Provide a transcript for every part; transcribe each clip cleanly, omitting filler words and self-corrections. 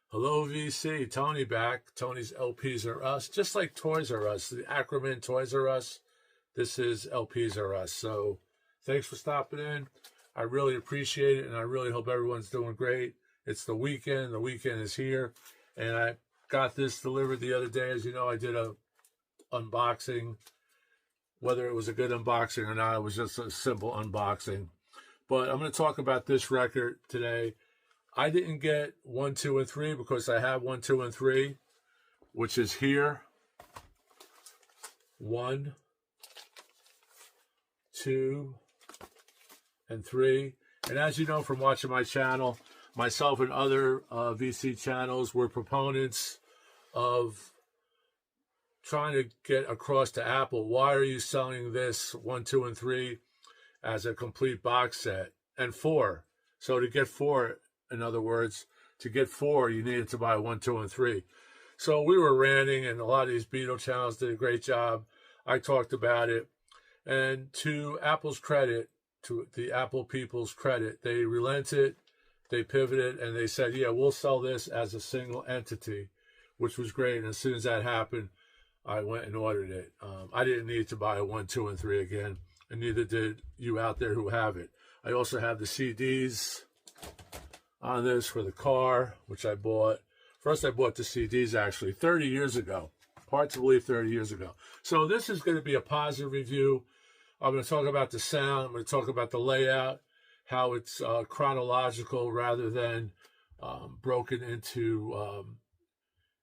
Hello, VC. Tony back. Tony's LPs are us, just like Toys R Us. The acronym Toys R Us. This is LPs are us. So thanks for stopping in. I really appreciate it, and I really hope everyone's doing great. It's the weekend. The weekend is here, and I got this delivered the other day. As you know, I did a unboxing. Whether it was a good unboxing or not, it was just a simple unboxing. But I'm going to talk about this record today. I didn't get 1, 2, and 3 because I have 1, 2, and 3, which is here. 1, 2, and 3. And as you know from watching my channel, myself and other VC channels were proponents of trying to get across to Apple, why are you selling this 1, 2, and 3 as a complete box set? And 4. So to get 4, in other words, to get 4, you needed to buy 1, 2, and 3. So we were ranting, and a lot of these Beatle channels did a great job. I talked about it. And to Apple's credit, to the Apple people's credit, they relented, they pivoted, and they said, yeah, we'll sell this as a single entity, which was great. And as soon as that happened, I went and ordered it. I didn't need to buy a 1, 2, and 3 again, and neither did you out there who have it. I also have the CDs on this for the car, which I bought. First, I bought the CDs actually 30 years ago. Hard to believe 30 years ago. So this is going to be a positive review. I'm going to talk about the sound. I'm going to talk about the layout, how it's chronological rather than broken into,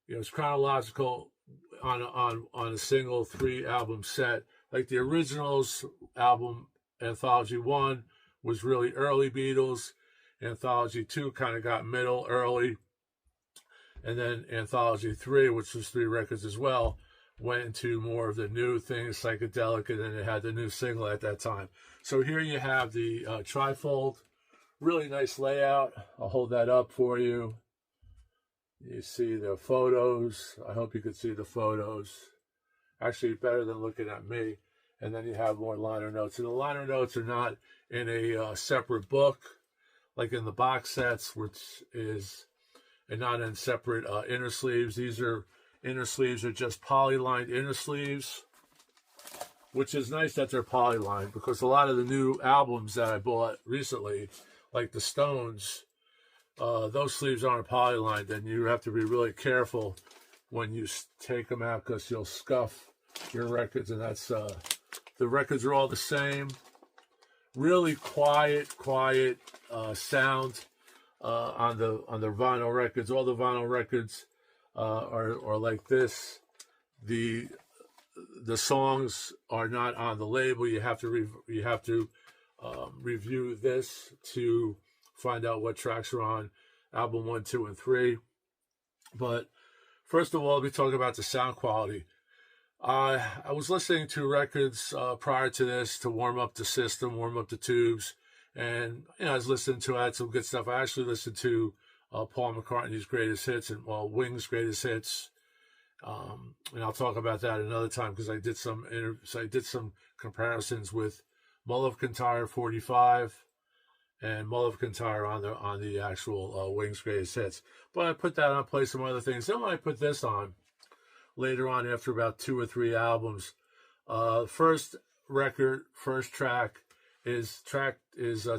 it's chronological on a single 3-album set. Like the originals album, Anthology 1, was really early Beatles. Anthology 2 kind of got middle, early. And then Anthology 3, which was 3 records as well, went into more of the new things, psychedelic, and then it had the new single at that time. So here you have the trifold. Really nice layout. I'll hold that up for you. You see the photos. I hope you could see the photos. Actually, better than looking at me. And then you have more liner notes. And the liner notes are not in a separate book, like in the box sets, which is and not in separate inner sleeves. These are inner sleeves are just poly-lined inner sleeves, which is nice that they're poly-lined because a lot of the new albums that I bought recently, like the Stones, those sleeves aren't poly-lined, and you have to be really careful when you take them out because you'll scuff your records, and that's the records are all the same. Really quiet sound on the vinyl records. All the vinyl records are like this. The songs are not on the label. You have to review this to find out what tracks are on album 1, 2, and 3. But first of all, let me talk about the sound quality. I was listening to records prior to this to warm up the system, warm up the tubes, and I was listening to. I had some good stuff. I actually listened to Paul McCartney's greatest hits and Wing's greatest hits, and I'll talk about that another time because I did some comparisons with Mull of Kintyre 45 and Mull of Kintyre on the actual Wing's greatest hits. But I put that on, play some other things. Then when I put this on later on after about 2 or 3 albums, first track is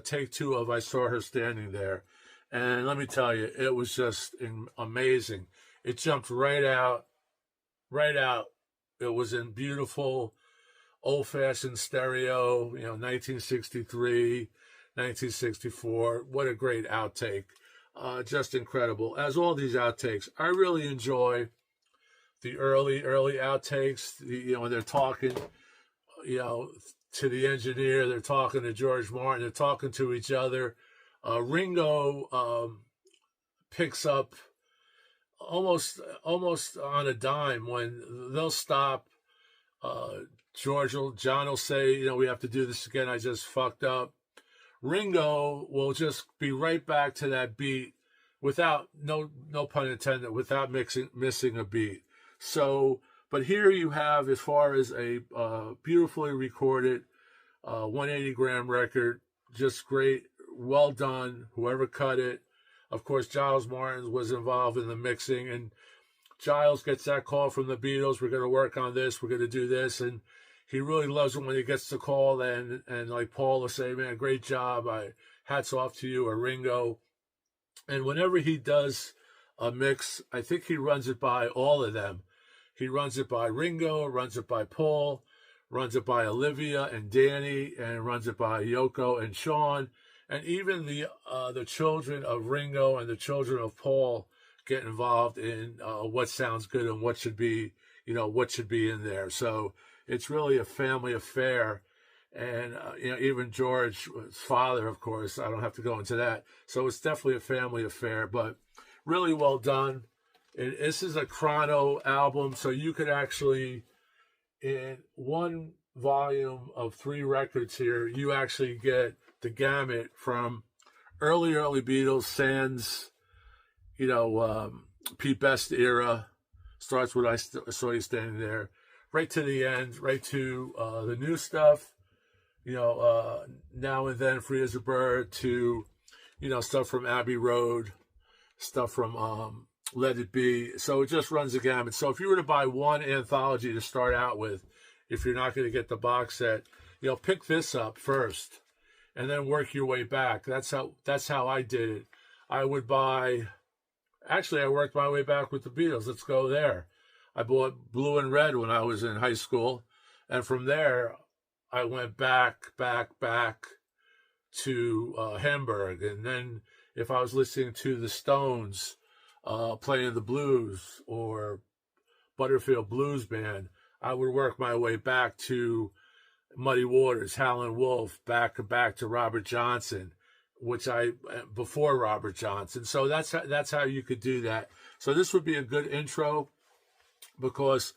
take 2 of I Saw Her Standing There. And let me tell you, it was just amazing. It jumped right out. It was in beautiful old-fashioned stereo, 1963, 1964. What a great outtake. Just incredible. As all these outtakes, I really enjoy the early outtakes, when they're talking, to the engineer, they're talking to George Martin, they're talking to each other. Ringo picks up almost on a dime when they'll stop. John will say, we have to do this again. I just fucked up. Ringo will just be right back to that beat without, no pun intended, without missing a beat. So, but here you have, as far as a beautifully recorded 180-gram record, just great, well done, whoever cut it. Of course, Giles Martin was involved in the mixing, and Giles gets that call from the Beatles. We're going to work on this. We're going to do this. And he really loves it when he gets the call. And like Paul will say, man, great job. Hats off to you, or Ringo. And whenever he does a mix, I think he runs it by all of them. He runs it by Ringo, runs it by Paul, runs it by Olivia and Danny, and runs it by Yoko and Sean. And even the children of Ringo and the children of Paul get involved in what sounds good and what should be, what should be in there. So it's really a family affair. And, even George's father, of course, I don't have to go into that. So it's definitely a family affair, but really well done. This is a chrono album, so you could actually, in one volume of 3 records here, you actually get the gamut from early Beatles, sans, Pete Best era, starts with I Saw You Standing There, right to the end, right to the new stuff, Now and Then, Free as a Bird, to, stuff from Abbey Road, stuff from Let It Be. So it just runs the gamut. So if you were to buy one anthology to start out with, if you're not going to get the box set, pick this up first and then work your way back. That's how I did it. I would buy, actually I worked my way back with the Beatles. Let's go there. I bought Blue and Red when I was in high school. And from there, I went back to Hamburg. And then if I was listening to the Stones playing the blues, or Butterfield Blues Band, I would work my way back to Muddy Waters, Howlin' Wolf, back to Robert Johnson, before Robert Johnson. So that's how you could do that. So this would be a good intro because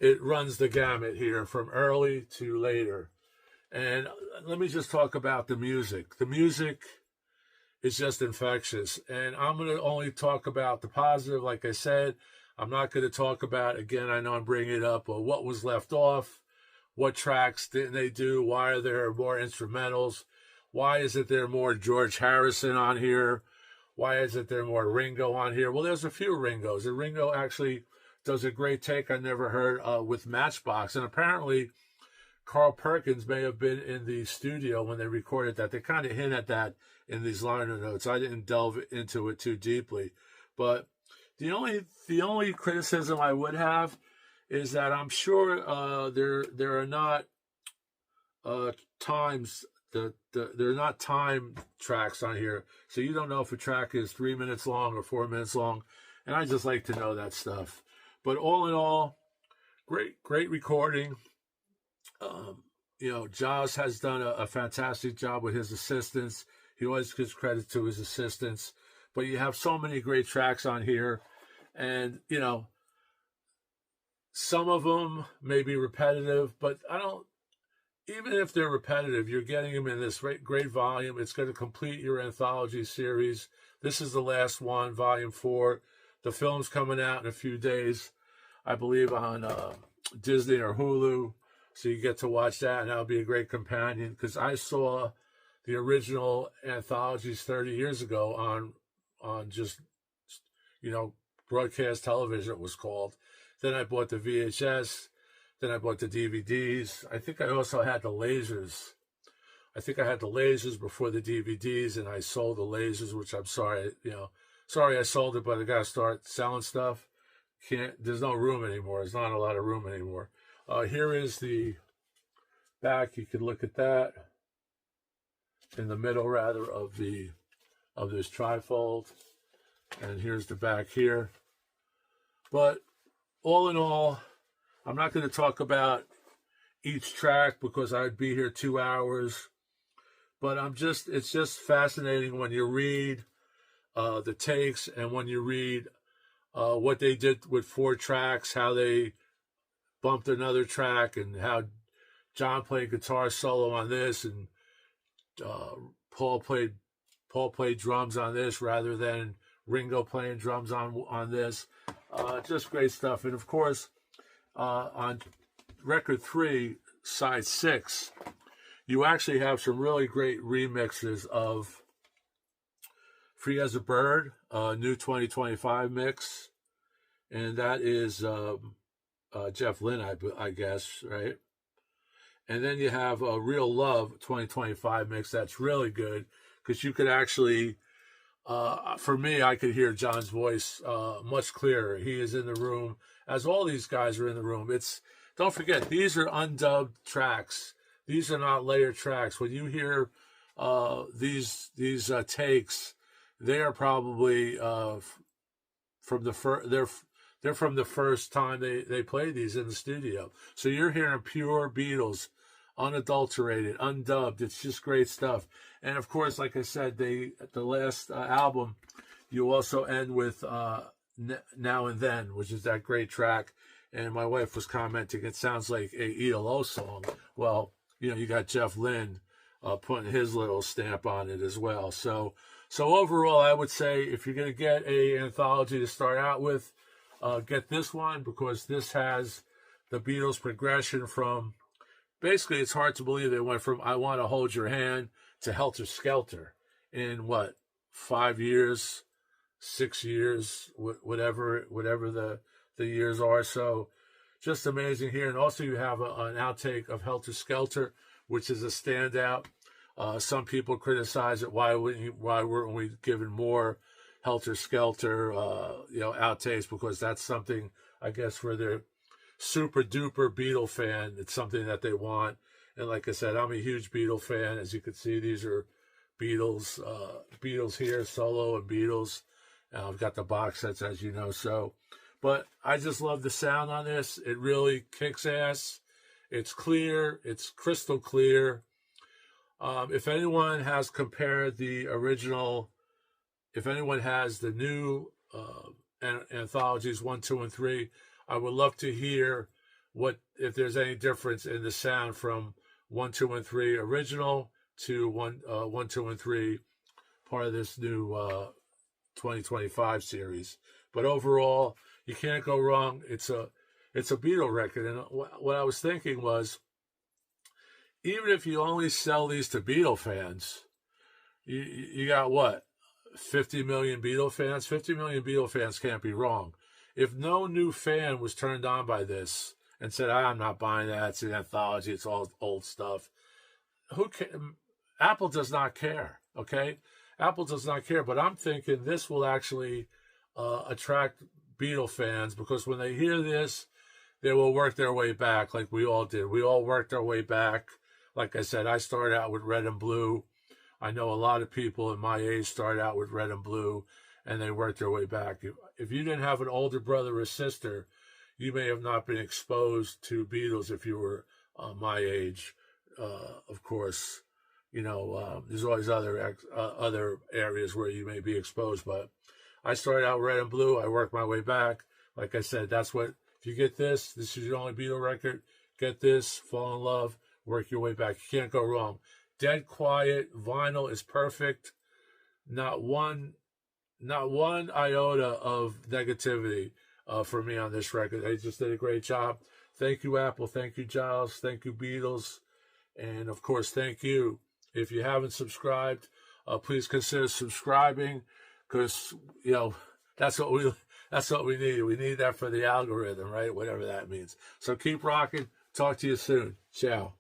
it runs the gamut here from early to later. And let me just talk about the music. The music is just infectious. And I'm going to only talk about the positive, like I said. I'm not going to talk about, again, I know I'm bringing it up, but what was left off, what tracks didn't they do, why are there more instrumentals, why isn't there more George Harrison on here, why isn't there more Ringo on here? Well, there's a few Ringos, and Ringo actually does a great take I never heard with Matchbox, and apparently Carl Perkins may have been in the studio when they recorded that. They kind of hint at that in these liner notes. I didn't delve into it too deeply, but the only criticism I would have is that I'm sure there are not times there are not time tracks on here, so you don't know if a track is 3 minutes long or 4 minutes long, and I just like to know that stuff. But all in all, great recording. Giles has done a fantastic job with his assistants. He always gives credit to his assistants. But you have so many great tracks on here. And, some of them may be repetitive, but even if they're repetitive, you're getting them in this great volume. It's going to complete your anthology series. This is the last one, volume 4. The film's coming out in a few days, I believe, on Disney or Hulu. So you get to watch that, and that'll be a great companion, because I saw the original anthologies 30 years ago on just, broadcast television, it was called. Then I bought the VHS. Then I bought the DVDs. I think I also had the lasers. I think I had the lasers before the DVDs, and I sold the lasers, which I'm sorry, sorry I sold it, but I got to start selling stuff. There's no room anymore. There's not a lot of room anymore. Here is the back. You can look at that in the middle, rather, of this trifold. And here's the back here. But all in all, I'm not going to talk about each track because I'd be here 2 hours. But it's just fascinating when you read the takes, and when you read what they did with 4 tracks, how they bumped another track, and how John played guitar solo on this, and Paul played drums on this rather than Ringo playing drums on this. Just great stuff. And of course, on record 3, side 6, you actually have some really great remixes of Free as a Bird, new 2025 mix. And that is Jeff Lynne, I guess, right? And then you have a Real Love 2025 mix that's really good because you could actually, for me, I could hear John's voice much clearer. He is in the room, as all these guys are in the room. Don't forget, these are undubbed tracks. These are not layered tracks. When you hear these takes, they are probably from the they're from the first time they played these in the studio. So you're hearing pure Beatles, unadulterated, undubbed. It's just great stuff. And of course, like I said, the last album, you also end with Now and Then, which is that great track. And my wife was commenting, it sounds like a ELO song. Well, you got Jeff Lynne putting his little stamp on it as well. So overall, I would say if you're going to get a anthology to start out with, get this one, because this has the Beatles progression from, basically it's hard to believe they went from I Want to Hold Your Hand to Helter Skelter in 5 years, 6 years, whatever the years are. So just amazing here. And also you have an outtake of Helter Skelter, which is a standout. Some people criticize it. Why weren't we given more Helter Skelter, outtakes? Because that's something, I guess, for their super duper Beatle fan, it's something that they want. And like I said, I'm a huge Beatle fan. As you can see, these are Beatles here, solo and Beatles. I've got the box sets, as you know. So, but I just love the sound on this. It really kicks ass. It's clear. It's crystal clear. If anyone has compared the original, if anyone has the new anthologies 1, 2, and 3, I would love to hear if there's any difference in the sound from 1, 2, and 3 original to 1, 2, and 3 part of this new 2025 series. But overall, you can't go wrong. It's a Beatle record. And what I was thinking was, even if you only sell these to Beatle fans, you got 50 million Beatle fans? 50 million Beatle fans can't be wrong. If no new fan was turned on by this and said, I'm not buying that, it's an anthology, it's all old stuff, Apple does not care, okay? Apple does not care, but I'm thinking this will actually attract Beatle fans, because when they hear this, they will work their way back like we all did. We all worked our way back. Like I said, I started out with Red and Blue. I know a lot of people in my age started out with Red and Blue, and they worked their way back. If you didn't have an older brother or sister, you may have not been exposed to Beatles if you were my age. Of course, there's always other areas where you may be exposed, but I started out Red and Blue. I worked my way back. Like I said, if you get this is your only Beatle record, get this, fall in love, work your way back. You can't go wrong. Dead quiet, vinyl is perfect. Not one iota of negativity for me on this record. They just did a great job. Thank you, Apple. Thank you, Giles. Thank you, Beatles. And of course, thank you. If you haven't subscribed, please consider subscribing, because that's what we need. We need that for the algorithm, right? Whatever that means. So keep rocking. Talk to you soon. Ciao.